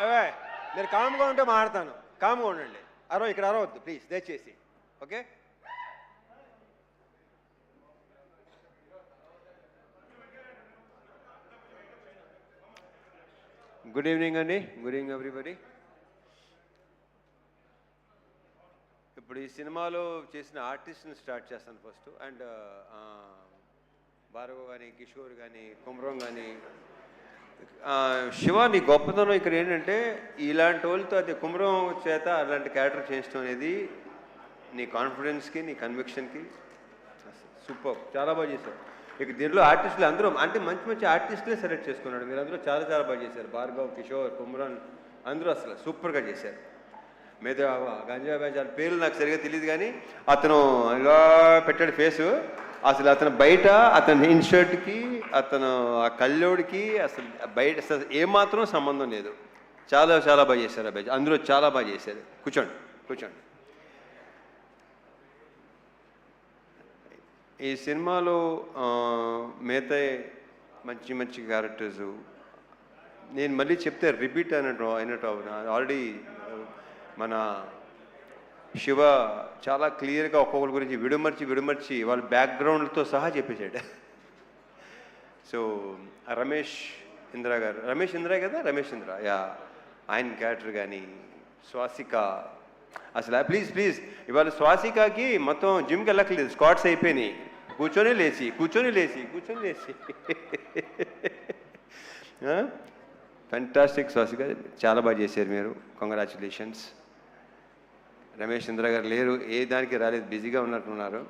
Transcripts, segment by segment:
అవే మీరు కామ్గా ఉంటే మాట్లాడతాను. కామ్గా ఉండండి. ఇక్కడ అరవద్దు ప్లీజ్ దయచేసి. ఓకే, గుడ్ ఈవినింగ్ అండి. Good evening everybody. ఇప్పుడు ఈ సినిమాలో చేసిన ఆర్టిస్ట్ని స్టార్ట్ చేస్తాను ఫస్ట్. అండ్ భార్గవ్ కానీ, కిషోర్ కానీ, కుమ్రం కానీ, శివ నీ గొప్పతనం ఇక్కడ ఏంటంటే ఇలాంటి వాళ్ళతో అది కుమ్రం చేత అలాంటి క్యారెక్టర్ చేయించడం అనేది నీ కాన్ఫిడెన్స్కి, నీ కన్విక్షన్కి సూపర్. చాలా బాగా చేశారు. ఇక దీంట్లో ఆర్టిస్టులు అందరూ అంటే మంచి మంచి ఆర్టిస్టులే సెలెక్ట్ చేసుకున్నాడు. మీరు అందరూ చాలా చాలా బాగా చేశారు. భార్గవ్, కిషోర్, కుమ్రాన్ అందరూ అసలు సూపర్గా చేశారు. మీద గంజా బ్యాచ్ పేర్లు నాకు సరిగా తెలియదు కానీ అతను ఇలా పెట్టాడు ఫేసు. అసలు అతను బయట అతని ఇన్షర్ట్కి, అతను ఆ కళ్ళోడికి అసలు బయట అసలు ఏమాత్రం సంబంధం లేదు. చాలా చాలా బాగా చేశారు. ఆ బ్యాచ్ అందరూ చాలా బాగా చేశారు. కూర్చోండి కూర్చోండి. ఈ సినిమాలో మిగతా మంచి మంచి క్యారెక్టర్సు నేను మళ్ళీ చెప్తే రిపీట్ అయినట్టు ఆల్రెడీ మన శివ చాలా క్లియర్గా ఒక్కొక్కరి గురించి విడమర్చి వాళ్ళ బ్యాక్గ్రౌండ్తో సహా చెప్పేశాడు. సో రమేష్ ఇంద్ర యా ఆయన క్యారెక్టర్ కానీ, స్వాసిక అసలు ప్లీజ్ ఇవాళ స్వాసికకి మొత్తం జిమ్కి వెళ్ళక్కర్లేదు, స్క్వాట్స్ అయిపోయినాయి. కూర్చొని లేచి ఫెంటాస్టిక్. స్వాసిక చాలా బాగా చేశారు మీరు. కంగ్రాచులేషన్స్. రమేష్ ఇంద్ర గారు లేరు, ఏ దానికి రాలేదు, బిజీగా ఉన్నట్టున్నారు.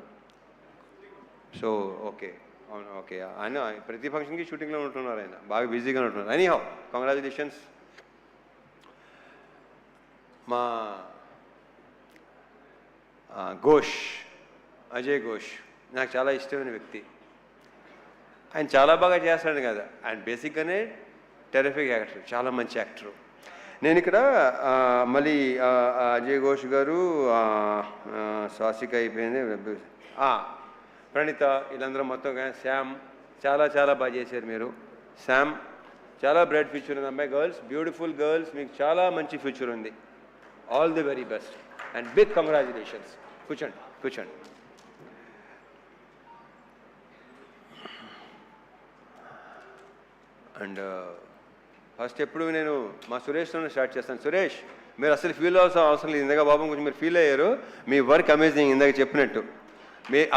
సో ఓకే, అవును ఓకే. ఆయన ప్రతి ఫంక్షన్కి షూటింగ్లో ఉంటున్నారు, ఆయన బాగా బిజీగా ఉంటున్నారు. Anyhow congratulations. మా అజయ్ ఘోష్ నాకు చాలా ఇష్టమైన వ్యక్తి. ఆయన చాలా బాగా చేస్తాడు కదా. ఆయన బేసిక్గానే టెరిఫిక్ యాక్టర్, చాలా మంచి యాక్టరు. నేను ఇక్కడ మళ్ళీ అజయ్ ఘోష్ గారు, స్వాసిక అయిపోయింది, ప్రణీత, వీళ్ళందరూ మొత్తం శ్యామ్ చాలా చాలా బాగా చేశారు మీరు. శ్యామ్ చాలా బ్రైట్ ఫ్యూచర్ ఉంది. అమ్మాయి గర్ల్స్, బ్యూటిఫుల్ గర్ల్స్, మీకు చాలా మంచి ఫ్యూచర్ ఉంది. All the very best and big congratulations. కూర్చోండి. అండ్ ఫస్ట్ ఎప్పుడు నేను మా సురేష్తోనే స్టార్ట్ చేస్తాను. సురేష్, మీరు అసలు ఫీల్ అవసరం లేదు. ఇందాక బాబు కొంచెం మీరు ఫీల్ అయ్యారు. మీ వర్క్ అమేజింగ్. ఇందాక చెప్పినట్టు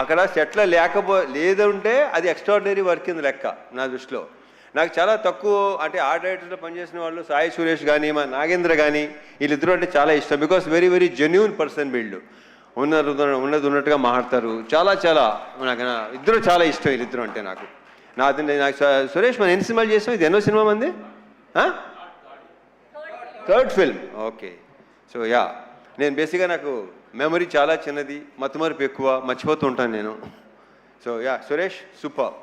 అక్కడ సెట్ల లేదంటే అది ఎక్స్ట్రాడినరీ వర్క్ కింద లెక్క నా దృష్టిలో. నాకు చాలా తక్కువ అంటే ఆ డైరెక్టర్లో పనిచేసిన వాళ్ళు సాయి సురేష్ కానీ, మా నాగేంద్ర కానీ, వీళ్ళిద్దరూ అంటే చాలా ఇష్టం. Because very very genuine person వీళ్ళు. ఉన్నట్టుగా మాట్లాడతారు. చాలా చాలా నాకు ఇద్దరు చాలా ఇష్టం. వీళ్ళిద్దరు అంటే నాకు సురేష్ మనం ఎన్ని సినిమాలు చేసాం? ఇది ఎన్నో సినిమా మంది? Third film. Okay. So yeah, నేను బేసిక్గా నాకు మెమరీ చాలా చిన్నది, మతిమరుపు ఎక్కువ, మర్చిపోతూ ఉంటాను నేను. So yeah, Suresh super.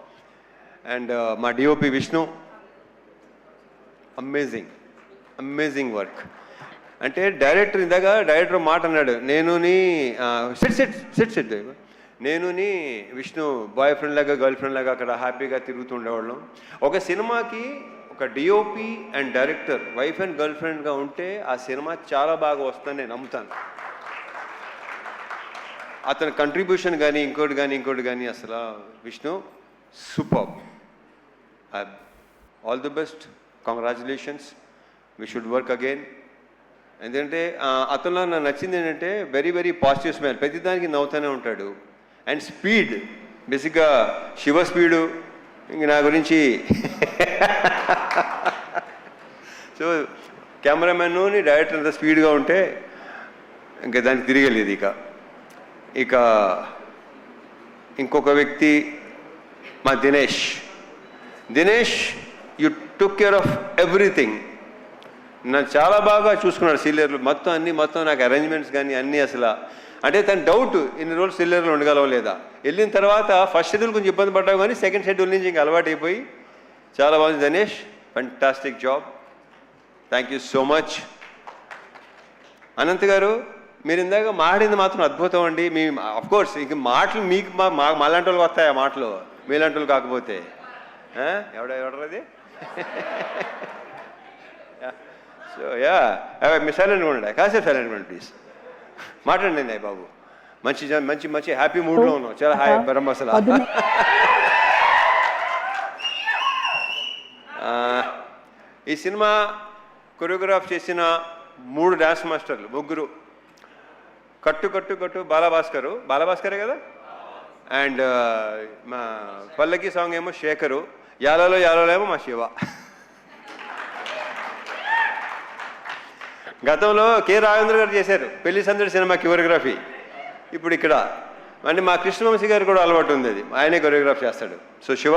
And మా డిఓపి విష్ణు, అమేజింగ్ వర్క్. అంటే డైరెక్టర్ మాట అన్నాడు, నేను విష్ణు బాయ్ ఫ్రెండ్ లాగా గర్ల్ ఫ్రెండ్ లాగా అక్కడ హ్యాపీగా తిరుగుతూ ఉండేవాళ్ళం. ఒక సినిమాకి ఒక DOP and director wife and girl ఫ్రెండ్గా ఉంటే ఆ సినిమా చాలా బాగా వస్తుందని నేను నమ్ముతాను. అతని కంట్రిబ్యూషన్ కానీ ఇంకోటి కానీ అసలు Vishnu super. All the best, congratulations. We should work again. ఎందుకంటే అతనిలో నాకు నచ్చింది ఏంటంటే వెరీ వెరీ పాజిటివ్ స్మైల్, ప్రతిదానికి నవ్వుతూనే ఉంటాడు. అండ్ స్పీడ్, బేసిక్గా శివ స్పీడు ఇంక నా గురించి. సో కెమెరామెన్ డైరెక్టర్ అంత స్పీడ్గా ఉంటే ఇంకా దానికి తిరిగలేదు. ఇక ఇంకొక వ్యక్తి మా Dinesh, you took care of everything. నన్ను చాలా బాగా చూసుకున్నాడు సీనియర్లు మొత్తం నాకు అరేంజ్మెంట్స్ కానీ అన్నీ. అసలు అంటే తన డౌట్ ఇన్ని రోజులు సీనియర్లు ఉండగలవా లేదా. వెళ్ళిన తర్వాత ఫస్ట్ షెడ్యూల్ కొంచెం ఇబ్బంది పడ్డావు కానీ సెకండ్ షెడ్యూల్ నుంచి ఇంకా అలవాటు అయిపోయి చాలా బాగుంది. Dinesh, fantastic job. Thank you so much. Anant గారు, మీరు ఇందాక మాట్లాడింది మాత్రం అద్భుతం అండి. మీ అఫ్కోర్స్ ఇంక మాటలు మీకు మాలాంటి వాళ్ళకి వస్తాయి ఆ మాటలు, మీలాంటి వాళ్ళు కాకపోతే. ఎవడది సో యా మీరు సైలెంట్గా ఉండండి, కాసేపు సైలెంట్గా ఉండండి ప్లీజ్. మాట్లాడండి బాబు, మంచి మంచి మంచి హ్యాపీ మూడ్లో ఉన్నాం, చాలా హాయ్ బ్రహ్మ అసలు. ఈ సినిమా కొరియోగ్రాఫ్ చేసిన 3 డాన్స్ మాస్టర్లు, ముగ్గురు. కట్టు బాలభాస్కరే కదా, అండ్ మా పల్లకి సాంగ్ ఏమో శేఖరు, యాలలో ఏమో మా శివ. గతంలో కె రాఘవేంద్ర గారు చేశారు పెళ్లి సందడి సినిమా కొరియోగ్రఫీ. ఇప్పుడు ఇక్కడ అంటే మా కృష్ణవంశీ గారు కూడా అలవాటు ఉంది, అది ఆయనే కొరియోగ్రాఫ్ చేస్తాడు. సో శివ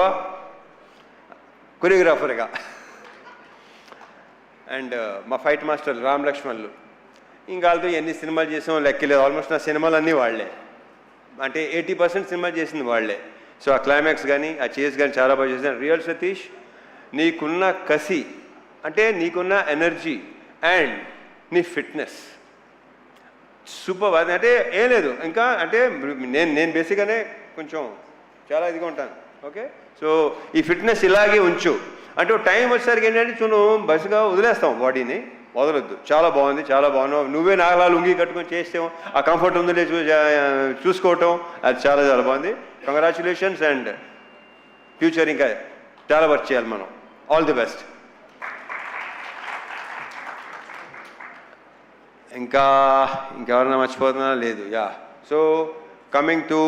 కొరియోగ్రాఫర్గా, అండ్ మా ఫైట్ మాస్టర్లు రామ్ లక్ష్మణ్లు. ఇంకా వాళ్ళతో ఎన్ని సినిమాలు చేసామో లెక్కలేదు. ఆల్మోస్ట్ నా సినిమాలన్నీ వాళ్లే, అంటే 80% సినిమా చేసింది వాళ్లే. సో ఆ క్లైమాక్స్ కానీ ఆ చేస్ కానీ చాలా బాగా చేశాను. రియల్ సతీష్, నీకున్న కసి, అంటే నీకున్న ఎనర్జీ అండ్ నీ ఫిట్నెస్ సూపర్. అంటే ఏం లేదు ఇంకా, అంటే నేను బేసిక్గానే కొంచెం చాలా ఇదిగా ఉంటాను. ఓకే, సో ఈ ఫిట్నెస్ ఇలాగే ఉంచు. అంటే టైం వచ్చేసరికి ఏంటంటే బస్సుగా వదిలేస్తాం, బాడీని వదలొద్దు. చాలా బాగుంది, చాలా బాగున్నావు. నువ్వే నాగలా లుంగి కట్టుకొని చేస్తాం, ఆ కంఫర్ట్ ఉందో చూసుకోవటం, అది చాలా చాలా బాగుంది. కంగ్రాచులేషన్స్, అండ్ ఫ్యూచర్ ఇంకా చాలా వర్క్ చేయాలి మనం. All the best. ఇంకెవరన్నా మర్చిపోతున్నా లేదు. యా, సో కమింగ్ టు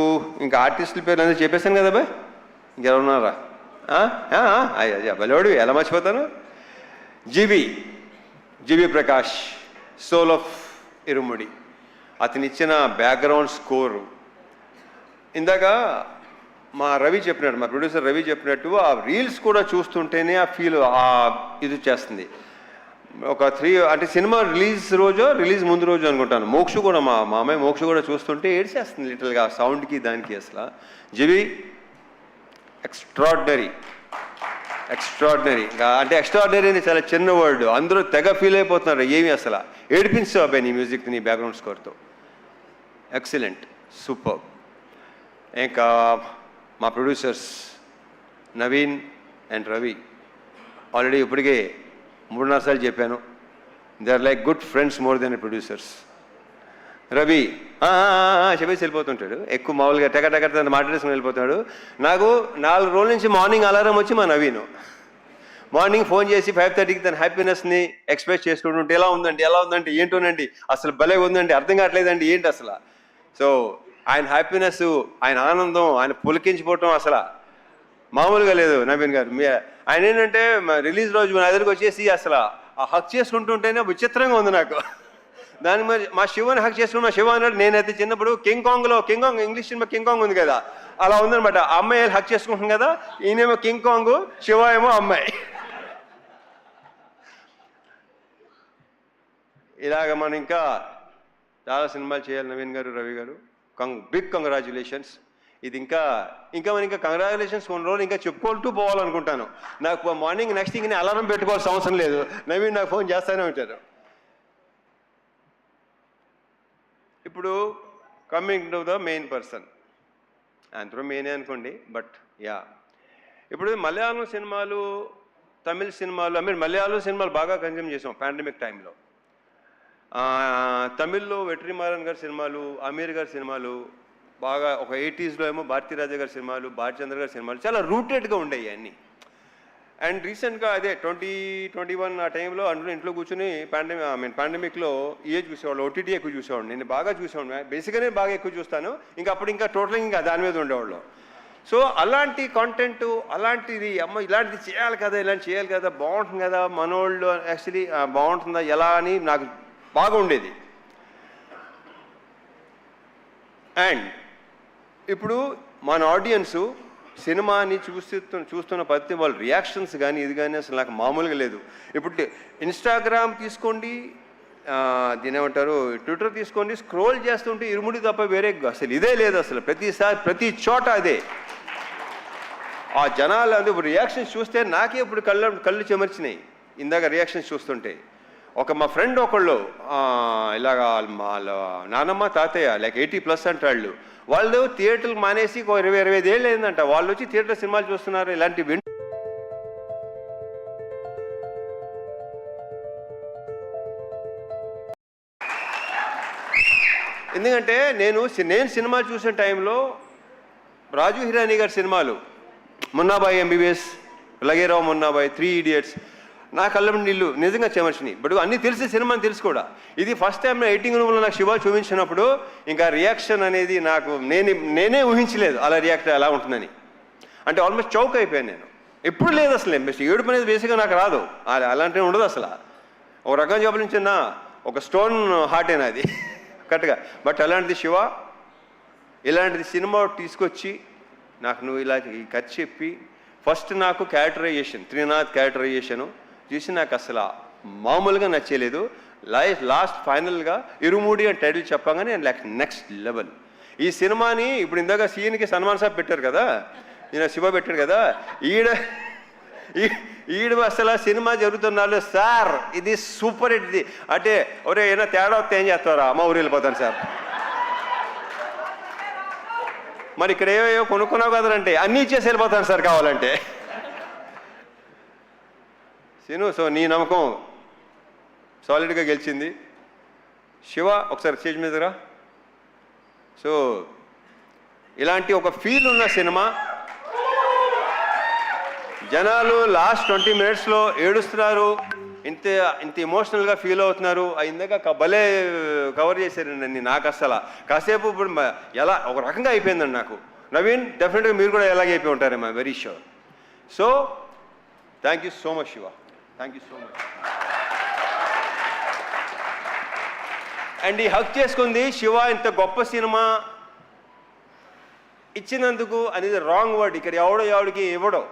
ఇంకా ఆర్టిస్టుల పేర్లు అనేది చెప్పేశాను కదా బాయ్, ఇంకెవరున్నారా? అయ్యా బలోడు, ఎలా మర్చిపోతాను. జీవి ప్రకాష్, సోల్ ఆఫ్ ఇరుముడి. అతను ఇచ్చిన బ్యాక్గ్రౌండ్ స్కోరు ఇందాక మా ప్రొడ్యూసర్ రవి చెప్పినట్టు ఆ రీల్స్ కూడా చూస్తుంటేనే ఆ ఫీల్ ఇది చేస్తుంది. ఒక 3 అంటే సినిమా రిలీజ్ ముందు రోజు అనుకుంటాను, మోక్ష కూడా మా అమ్మాయి మోక్ష కూడా చూస్తుంటే ఏడ్చేస్తుంది లిటిల్గా, సౌండ్కి దానికి. అసలు జీవి ఎక్స్ట్రాడినరీ. అంటే ఎక్స్ట్రాడినరీ అని చాలా చిన్న వర్డ్, అందరూ తెగ ఫీల్ అయిపోతున్నారు. ఏమి అసలు ఏడిపించావు అబ్బాయి నీ మ్యూజిక్, నీ బ్యాక్గ్రౌండ్ స్కోర్తో. Excellent, super. ఇంకా మా producers Naveen and Ravi, already ఇప్పటికే 3-4 సార్లు చెప్పాను, they are like good friends more than producers. Ravi చెప్పేసి వెళ్ళిపోతుంటాడు, ఎక్కువ మామూలుగా టెక మాట్లాడేసుకుని వెళ్ళిపోతాడు. నాకు 4 రోజుల నుంచి మార్నింగ్ అలారం వచ్చి మా నవీను మార్నింగ్ ఫోన్ చేసి 5:30కి తన హ్యాపీనెస్ని ఎక్స్ప్రెస్ చేసుకుంటుంటే, ఎలా ఉందంటే ఏంటోనండి అసలు భలే ఉందండి, అర్థం కావట్లేదండి ఏంటి అసలు. సో ఆయన హ్యాపీనెస్, ఆయన ఆనందం, ఆయన పులికించిపోవటం అసలు మామూలుగా లేదు. నవీన్ గారు ఆయన ఏంటంటే రిలీజ్ రోజు నా దగ్గరికి వచ్చేసి అసలు ఆ హక్ చేసుకుంటుంటేనే విచిత్రంగా ఉంది నాకు. దాని మరి మా శివని హక్ చేసుకుని మా శివ అన్నాడు, నేనైతే చిన్నప్పుడు king Kong English cinema king Kong ఉంది కదా, అలా ఉందనమాట. ఆ అమ్మాయి హక్ చేసుకుంటుంది కదా, ఈయనేమో కింగ్ కాంగ్, శివ ఏమో అమ్మాయి. ఇలాగ మనం ఇంకా చాలా సినిమాలు చేయాలి నవీన్ గారు, రవి గారు. Big congratulations. ఇది ఇంకా కంగ్రాచులేషన్స్ కొన్ని రోజులు ఇంకా చెప్పుకుంటూ పోవాలనుకుంటాను. నాకు మార్నింగ్ నెక్స్ట్ థింగ్ అలారం పెట్టుకోవాల్సిన అవసరం లేదు, నవీన్ నాకు ఫోన్ చేస్తూనే ఉంటారు. ఇప్పుడు coming to the main person, అందరూ మెయినే అనుకోండి, బట్ యా, ఇప్పుడు మలయాళం సినిమాలు, తమిళ సినిమాలు, మలయాళం సినిమాలు బాగా కన్జ్యూమ్ చేసాం పాండమిక్ టైంలో. తమిళ్లో వెట్రిమారన్ గారి సినిమాలు, అమీర్ గారి సినిమాలు బాగా, ఒక 80s ఏమో భారతీరాజా గారి సినిమాలు, భారచంద్ర గారి సినిమాలు చాలా రూటెడ్గా ఉండేవి అన్నీ. అండ్ రీసెంట్గా అదే 2021 ఆ టైంలో అందరూ ఇంట్లో కూర్చొని పాండమిక్లో చూసేవాళ్ళు, ఓటీటీ ఎక్కువ చూసేవాడు. నేను బాగా చూసేవాడు, బేసిక్గానే బాగా ఎక్కువ చూస్తాను. అప్పుడు టోటల్గా ఇంకా దాని మీద ఉండేవాళ్ళు. సో అలాంటి కాంటెంట్, అలాంటిది ఇలాంటిది చేయాలి కదా, బాగుంటుంది కదా, మనోళ్ళు యాక్చువల్లీ బాగుంటుందా ఎలా అని నాకు బాగా ఉండేది. అండ్ ఇప్పుడు మన ఆడియన్సు సినిమాని చూస్తున్న పద్ధతి, వాళ్ళ రియాక్షన్స్ కానీ ఇది కానీ అసలు నాకు మామూలుగా లేదు. ఇప్పుడు ఇన్స్టాగ్రామ్ తీసుకోండి, దీని ఏమంటారు, ట్విట్టర్ తీసుకోండి, స్క్రోల్ చేస్తుంటే ఇరుముడి తప్ప వేరే అసలు ఇదే లేదు. అసలు ప్రతి చోట అదే. ఆ జనాలు అంటే ఇప్పుడు రియాక్షన్స్ చూస్తే నాకే ఇప్పుడు కళ్ళు చెమర్చినాయి ఇందాక రియాక్షన్స్ చూస్తుంటే. మా ఫ్రెండ్ ఒకళ్ళు ఇలాగా వాళ్ళ నానమ్మ తాతయ్య లైక్ 80+ అంటాళ్ళు, వాళ్ళు థియేటర్లు మానేసి 20-25 ఏళ్ళు అయిందంట, వాళ్ళు వచ్చి థియేటర్ సినిమాలు చూస్తున్నారు. ఇలాంటి ఎందుకంటే నేను సినిమా చూసిన టైంలో రాజు హిరానీ గారి సినిమాలు మున్నాబాయి ఎంబీబీఎస్, లగేరావు మున్నాబాయి, 3 Idiots నా కళ్ళ నీళ్ళు నిజంగా చెమర్చినాయి. బట్ అన్నీ తెలిసి సినిమాని తెలుసు కూడా. ఇది ఫస్ట్ టైం ఎడిటింగ్ రూమ్లో నాకు శివ చూపించినప్పుడు ఇంకా రియాక్షన్ అనేది నాకు నేనే ఊహించలేదు అలా రియాక్ట్ ఎలా ఉంటుందని. అంటే ఆల్మోస్ట్ చౌక్ అయిపోయాను నేను. ఎప్పుడు లేదు అసలు ఏడుపు అనేది బేసిక్గా నాకు రాదు, అలాంటివి ఉండదు అసలు. ఒక రకంగా చెప్పాల్సిన ఒక స్టోన్ హార్ట్ అయినా అది కరెక్ట్గా. బట్ అలాంటిది శివ ఇలాంటిది సినిమా తీసుకొచ్చి నాకు నువ్వు ఇలా ఈ కథ చెప్పి ఫస్ట్ నాకు క్యారెక్టరైజేషన్, త్రినాథ్ క్యారెక్టరైజేషను చూసి నాకు అసలు మామూలుగా నచ్చలేదు. లాస్ట్ ఫైనల్గా ఇరుమూడి అని టైటిల్ చెప్పగానే నెక్స్ట్ లెవెల్. ఈ సినిమాని ఇప్పుడు ఇందాక సీన్కి సన్మాన్ సాబ్ పెట్టారు కదా, ఈయన శివ పెట్టాడు కదా, ఈడ అసలు సినిమా జరుగుతున్నాడు సార్ ఇది సూపర్ హిట్. ఇది అంటే ఒరే ఏమైనా తేడా వస్తే ఏం చేస్తారా, మా ఊరు వెళ్ళిపోతాను సార్. మరి ఇక్కడ ఏవో కొనుక్కున్నావు కదంటే అన్నీ ఇచ్చేసి వెళ్ళిపోతాను సార్ కావాలంటే. సీను, సో నీ నమ్మకం సాలిడ్గా గెలిచింది. శివ ఒకసారి స్టేజ్ మీదరా. సో ఇలాంటి ఒక ఫీల్ ఉన్న సినిమా, జనాలు లాస్ట్ 20 minutesలో ఏడుస్తున్నారు, ఇంత ఎమోషనల్గా ఫీల్ అవుతున్నారు. ఇందాక భలే కవర్ చేశారండి. నాకు అసలు కాసేపు ఇప్పుడు ఎలా ఒక రకంగా అయిపోయిందండి నాకు. నవీన్, డెఫినెట్గా మీరు కూడా ఎలాగే అయిపోయి ఉంటారేమో, very sure. So thank you so much Shiva, thank you so much. And ఈ హక్ చేసుకుంది శివ ఇంత గొప్ప సినిమా ఇచ్చినందుకు అనేది రాంగ్ వర్డ్. ఇక్కడ ఎవడికి ఇవ్వడో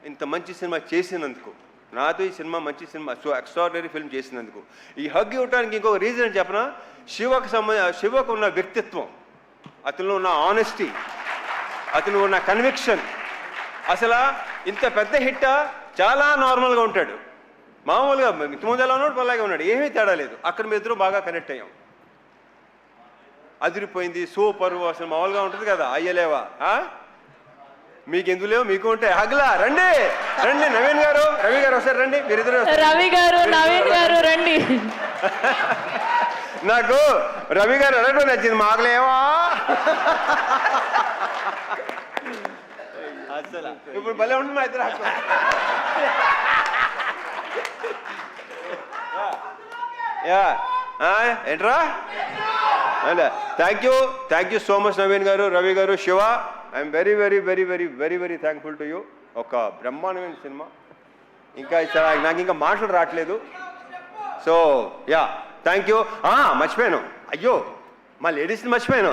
ఇంత మంచి సినిమా చేసినందుకు, నాతో ఈ సినిమా మంచి సినిమా, సో ఎక్స్ట్రాడినరీ ఫిల్మ్ చేసినందుకు. ఈ హగ్ ఇవ్వడానికి ఇంకొక రీజన్ అని చెప్పనా, శివకు ఉన్న వ్యక్తిత్వం, అతనిలో ఉన్న ఆనెస్టీ, అతను ఉన్న కన్విక్షన్. అసలు ఇంత పెద్ద హిట్ చాలా నార్మల్గా ఉంటాడు, మామూలుగా ముందు ఎలా ఉన్నాడు అలాగే ఉన్నాడు, ఏమీ తేడా లేదు. అక్కడ మీ ఇద్దరు బాగా కనెక్ట్ అయ్యాం, అదిరిపోయింది, సూపరు. అసలు మామూలుగా ఉంటుంది కదా, అయ్యలేవా మీకు ఎందుకు లేవు, మీకు ఉంటాయి. హగ్లా రండి రండి, నవీన్ గారు రవి గారు ఒకసారి రండి, మీరిద్దరు. రవి గారు నవీన్ గారు రండి. నాకు రవి గారు అడగడం నచ్చింది, మాకులేవా అసలు ఇప్పుడు భలే ఉంటుంది మా ఇద్దరు. ఏంట్రా, thank you so much Naveen గారు, రవి గారు, Shiva. I'm very very very very very very thankful to you. ఒక బ్రహ్మాండమైన సినిమా, ఇంకా నాకు ఇంకా మాటలు రావట్లేదు. So yeah, thank you. మర్చిపోయాను, అయ్యో మా లేడీస్ని మర్చిపోయాను.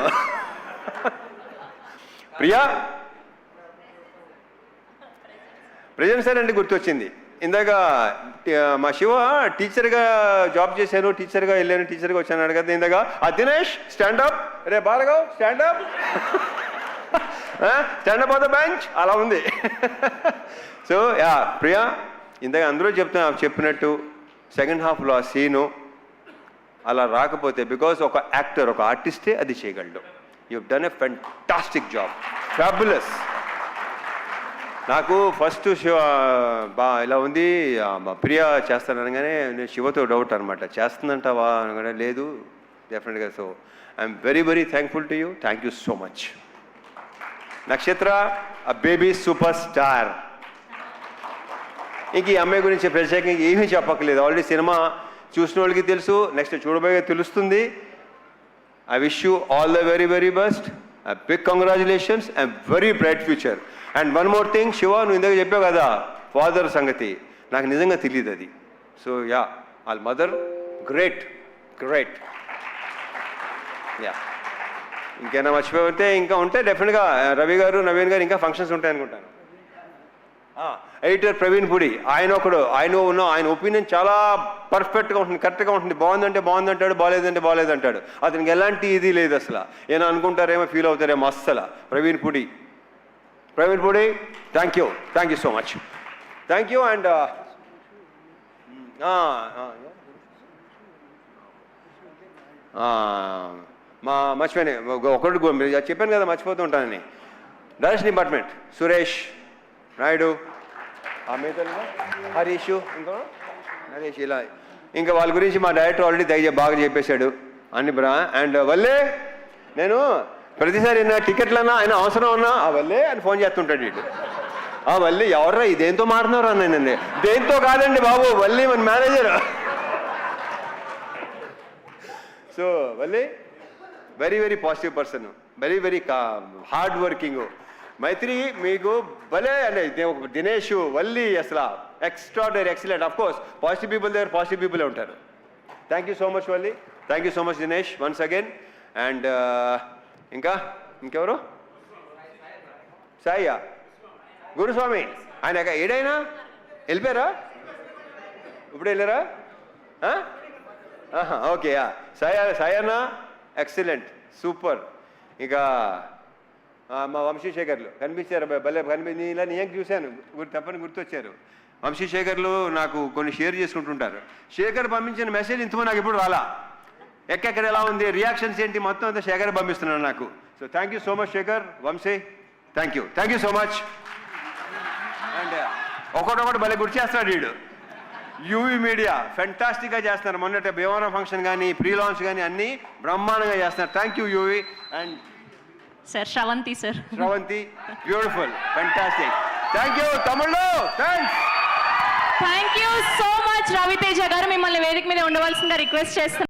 ప్రియా ప్రజెంట్ సార్ అంటే గుర్తొచ్చింది. ఇందాక మా శివ టీచర్గా జాబ్ చేశాను, టీచర్గా వెళ్ళాను, టీచర్గా వచ్చాను కదా. ఇందాక దినేష్ స్టాండప్, రే Bhargav stand up, stand up on the bench అలా ఉంది. సో యా ప్రియా, ఇందాక అందరూ చెప్పినట్టు సెకండ్ హాఫ్లో ఆ సీను అలా రాకపోతే, బికాజ్ ఒక యాక్టర్, ఒక ఆర్టిస్టే అది చేయగలడు. You done a fantastic job, fabulous. నాకు ఫస్ట్ శివ ఇలా ఉంది, ప్రియా చేస్తాననగానే నేను శివతో డౌట్ అనమాట, చేస్తుందంటావా అనగానే లేదు డెఫినెట్గా. So I'm very very thankful to you, thank you so much. నక్షత్ర, అ బేబీ సూపర్ స్టార్. ఇంక ఈ అమ్మాయి గురించి ప్రత్యేకంగా ఏమీ చెప్పక్కర్లేదు, ఆల్రెడీ సినిమా చూసిన వాళ్ళకి తెలుసు, నెక్స్ట్ చూడబోయే తెలుస్తుంది. I wish you all the very very best, big congratulations and very bright future. And one more thing Shiva, నువ్వు ఇందాక చెప్పావు కదా ఫాదర్ సంగతి, నాకు నిజంగా తెలియదు అది. సో యా, వాళ్ళ మదర్ గ్రేట్ గ్రేట్. యా, ఇంకేనా మర్చిపోతే ఇంకా ఉంటే డెఫినెట్గా రవి గారు, నవీన్ గారు ఇంకా ఫంక్షన్స్ ఉంటాయి అనుకుంటాను. ఎడిటర్ ప్రవీణ్ పుడి, ఆయన ఒపీనియన్ చాలా పర్ఫెక్ట్గా ఉంటుంది, కరెక్ట్గా ఉంటుంది. బాగుందంటే బాగుందంటాడు, బాగాలేదంటే బాగాలేదంటాడు. అతనికి ఎలాంటి ఇది లేదు అసలు. ఏమో అనుకుంటారేమో, ఫీల్ అవుతారేమో అస్సలు. Praveen Pudi, thank you so much, thank you. And మర్చిపోయాను ఒకటి చెప్పాను కదా, మర్చిపోతూ ఉంటానని. డైరెక్షన్ డిపార్ట్మెంట్ సురేష్ నాయుడు, హరీష్, ఇంకా నరేష్, ఇలా ఇంకా వాళ్ళ గురించి మా డైరెక్టర్ ఆల్రెడీ బాగా చెప్పేశాడు. అన్ని బ్రా అండ్ వల్లే నేను ప్రతిసారి నా టికెట్లన్నా ఆయన అవసరం ఉన్నా ఆ వల్లే అని ఫోన్ చేస్తుంటాడు వీడు. ఆ వల్లి ఎవర్రా ఈ దేంతో మారుతున్నారు అన్నానండి. దేంతో కాదండి బాబు, వల్లి మన manager. So Valli very very positive person, very very hard working. Maithri మీకు భలే అంటే దినేష్ వల్లి అసలు extraordinary excellent. Of course positive people దగ్గర పాజిటివ్ పీపుల్ ఉంటారు. Thank you so much Valli, thank you so much Dinesh once again. And ఇంకెవరు? సాయియా గురుస్వామి, ఆయన ఏడైనా వెళ్ళిపోయారా? ఇప్పుడు వెళ్ళారా? Okay Sayanna excellent super. ఇక మా వంశీశేఖర్లు కనిపించారు, భలే ఇలా నేను చూశాను, తప్పని గుర్తొచ్చారు. వంశీశేఖర్లు నాకు కొన్ని షేర్ చేసుకుంటుంటారు. శేఖర్ పంపించిన మెసేజ్ ఇంతమంది నాకు ఇప్పుడు రాలా, ఎక్కడ ఎలా ఉంది, రియాక్షన్స్ ఏంటి, మొత్తం అంతా శేఖర్ పంపిస్తున్నాను నాకు. So thank you so much Shekhar, Vamsi, thank you so much. And ఒకటొకటి భలే గుర్తు చేస్తున్నాడు వీడు. యూవీ మీడియా ఫెంటాస్టిక్గా చేస్తున్నారు. మొన్నటి భీమవరం ఫంక్షన్ కానీ ప్రీ లాంచ్ కానీ అన్నీ బ్రహ్మాండంగా చేస్తున్నారు. Thank you UV. And sir Sravanthi sir, Sravanthi beautiful fantastic. Thank you తమిళ్లో, thanks. Thank you so much Ravi Teja garu. మిమ్మల్ని వేదిక మీద ఉండవలసిందిగా రిక్వెస్ట్ చేస్తున్నాను.